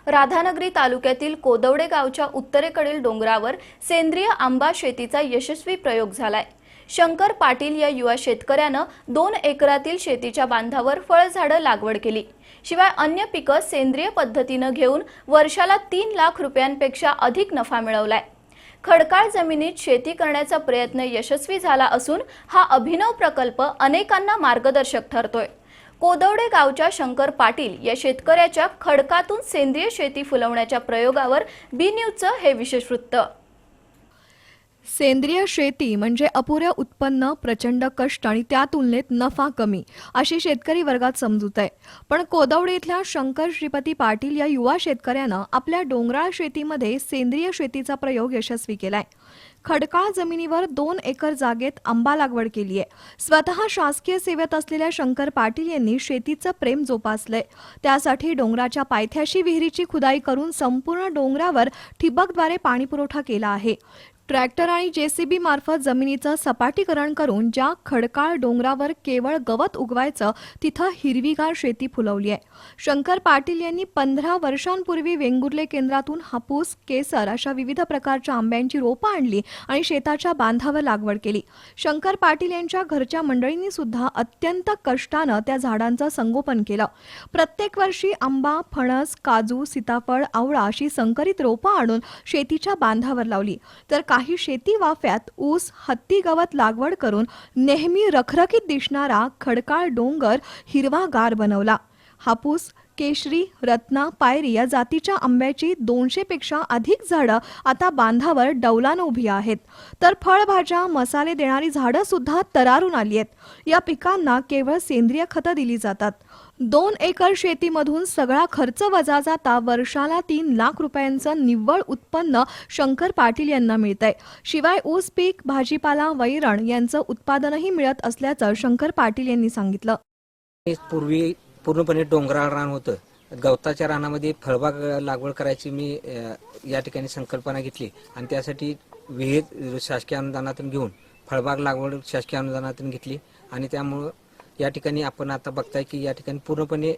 राधानगरी तालुक्यातील कोदवडे गावच्या उत्तरेकडील डोंगरावर सेंद्रिय आंबा शेतीचा यशस्वी प्रयोग झालाय। शंकर पाटील या युवा शेतकऱ्यानं 2 एकरातील शेतीच्या बांधावर फळझाडं लागवड केली। शिवाय अन्य पिकं सेंद्रिय पद्धतीने घेऊन वर्षाला 3 लाख रुपयांपेक्षा अधिक नफा मिळवलाय। खडकाळ जमिनीत शेती करण्याचा प्रयत्न यशस्वी झाला असून हा अभिनव प्रकल्प अनेकांना मार्गदर्शक ठरतोय। कोदवडे गावच्या शंकर पाटील या शेतकऱ्याच्या खडकातून सेंद्रिय शेती फुलवण्याच्या प्रयोगावर बी न्यूजचं हे विशेष वृत्त। सेंद्रिय शेती म्हणजे अपुऱ्या उत्पन्न, प्रचंड कष्ट आणि त्या तुलनेत नफा कमी अशी शेतकरी वर्गात समजूत आहे। पण कोदवडे इथल्या शंकर श्रीपती पाटील या युवा शेतकऱ्यानं आपल्या डोंगराळ शेतीमध्ये सेंद्रिय शेतीचा प्रयोग यशस्वी केलाय। खडकाळ जमिनीवर 2 एकर जागेत आंबा लागवड केली आहे। स्वतः शासकीय सेवेत असलेल्या शंकर पाटील यांनी शेतीचं प्रेम जोपासलंय। त्यासाठी डोंगराच्या पायथ्याशी विहिरीची खुदाई करून संपूर्ण डोंगरावर ठिबकद्वारे पाणीपुरवठा केला आहे। ट्रॅक्टर आणि जेसीबी मार्फत जमिनीचं सपाटीकरण करून ज्या खडकाळ डोंगरावर केवळ गवत उगवायचं तिथं हिरवीगार शेती फुलवली आहे। शंकर पाटील यांनी 15 वर्षांपूर्वी वेंगुर्ले केंद्रातून हापूस, केसर अशा विविध प्रकारच्या आंब्यांची रोपं आणली आणि शेताच्या बांधावर लागवड केली। शंकर पाटील यांच्या घरच्या मंडळींनी सुद्धा अत्यंत कष्टानं त्या झाडांचं संगोपन केलं। प्रत्येक वर्षी आंबा, फणस, काजू, सीताफळ, आवळा अशी संकरित रोपं आणून शेतीच्या बांधावर लावली। तर काही शेती वाफ्यात ऊस, हत्ती गवत लागवड करून नेहमी रखरखीत दिसणारा खडकाळ डोंगर हिरवागार बनवला। हापूस, केशरी, रत्ना, पायरी या जातीच्या आंब्याची 200 पेक्षा अधिक झाडं आता बांधावर डौलानं उभी आहेत। तर फळभाज्या, मसाले देणारी झाडं सुद्धा तरारून आली आहेत। या पिकांना केवळ सेंद्रिय खतं दिली जातात। 2 एकर शेतीमधून सगळा खर्च वजा जाता वर्षाला 3 लाख रुपयांचं निव्वळ उत्पन्न शंकर पाटील यांना मिळतंय। शिवाय ऊस पीक, भाजीपाला, वैरण यांचं उत्पादनही मिळत असल्याचं शंकर पाटील यांनी सांगितलं। पूर्वी पूर्णपणे डोंगराळ रान होतं। गवताच्या रानामध्ये फळबाग लागवड करायची मी या ठिकाणी संकल्पना घेतली आणि त्यासाठी विहित शासकीय अनुदानातून घेऊन फळबाग लागवड शासकीय अनुदानातून घेतली आणि त्यामुळे या ठिकाणी आपण आता बघताय की या ठिकाणी पूर्णपणे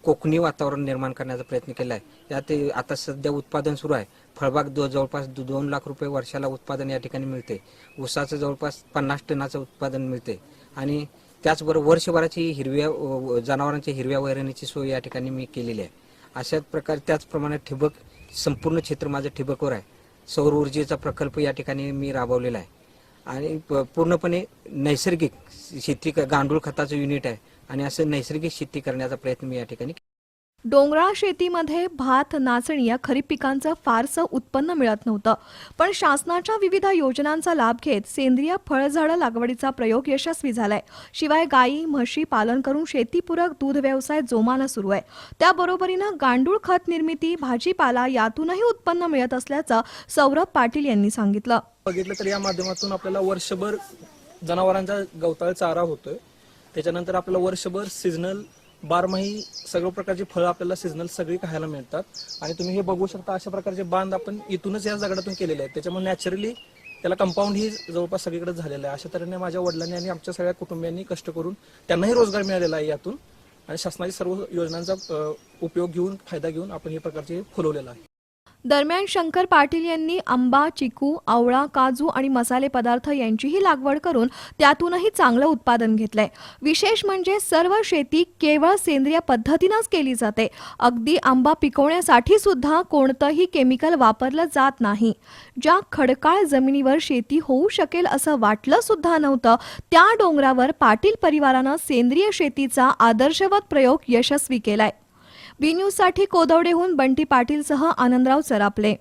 कोकणी वातावरण निर्माण करण्याचा प्रयत्न केला आहे। यात आता सध्या उत्पादन सुरू आहे। फळबाग जवळपास 2 लाख रुपये वर्षाला उत्पादन या ठिकाणी मिळते। ऊसाचं जवळपास 50 टनाचं उत्पादन मिळते आणि त्याचबरोबर वर्षभराची हिरव्या जनावरांच्या हिरव्या वैरणीची सोय या ठिकाणी मी केलेली आहे। अशाच प्रकारे त्याचप्रमाणे ठिबक संपूर्ण क्षेत्र माझं ठिबकवर आहे। सौर ऊर्जेचा प्रकल्प या ठिकाणी मी राबवलेला आहे आणि पूर्णपणे नैसर्गिक शेती गांडूळ खताचं युनिट आहे आणि असं नैसर्गिक शेती करण्याचा प्रयत्न मी या ठिकाणी। डोंगराळ शेतीमध्ये भात, नाचणी या खरीप पिकांचं फारसं उत्पन्न मिळत नव्हतं। पण शासनाच्या विविध योजनांचा लाभ घेत सेंद्रिय फळझाडं लागवडीचा प्रयोग यशस्वी झालाय। शिवाय गायी, म्हशी पालन करून शेतीपूरक दूध व्यवसाय जोमानं सुरू आहे। त्याबरोबरीनं गांडूळ खत निर्मिती, भाजीपाला यातूनही उत्पन्न मिळत असल्याचं सौरभ पाटील यांनी सांगितलं। बघितलं तर या माध्यमातून आपल्याला वर्षभर जनावरांचा गवताळ चारा होतोय। त्याच्यानंतर आपल्याला वर्षभर सीझनल 12माही सर्व प्रकारची फळं आपल्याला सीझनल सगळी खायला मिळतात आणि तुम्ही हे बघू शकता अशा प्रकारचे बांध आपण इथूनच या दगडातून केलेले आहेत। त्याच्यामुळे नॅचरली त्याला कंपाऊंड ही जवळपास सगळीकडे झालेलं आहे। अशा तऱ्हेने माझ्या वडिलांनी आणि आमच्या सगळ्या कुटुंबियांनी कष्ट करून त्यांनाही रोजगार मिळालेला आहे यातून आणि शासनाच्या सर्व योजनांचा उपयोग घेऊन, फायदा घेऊन आपण हे प्रकारचे फुलवलेलं आहे। दरम्यान शंकर पाटील यांनी आंबा, चिकू, आवळा, काजू आणि मसाले पदार्थ यांचीही लागवड करून त्यातूनही चांगलं उत्पादन घेतलंय। विशेष म्हणजे सर्व शेती केवळ सेंद्रिय पद्धतीनंच केली जाते। अगदी आंबा पिकवण्यासाठी सुद्धा कोणतंही केमिकल वापरलं जात नाही। ज्या खडकाळ जमिनीवर शेती होऊ शकेल असं वाटलं सुद्धा नव्हतं त्या डोंगरावर पाटील परिवारानं सेंद्रिय शेतीचा आदर्शवत प्रयोग यशस्वी केलाय। बी न्यूजसाठी कोदवडेहून बंटी पाटीलसह आनंदराव सरापले।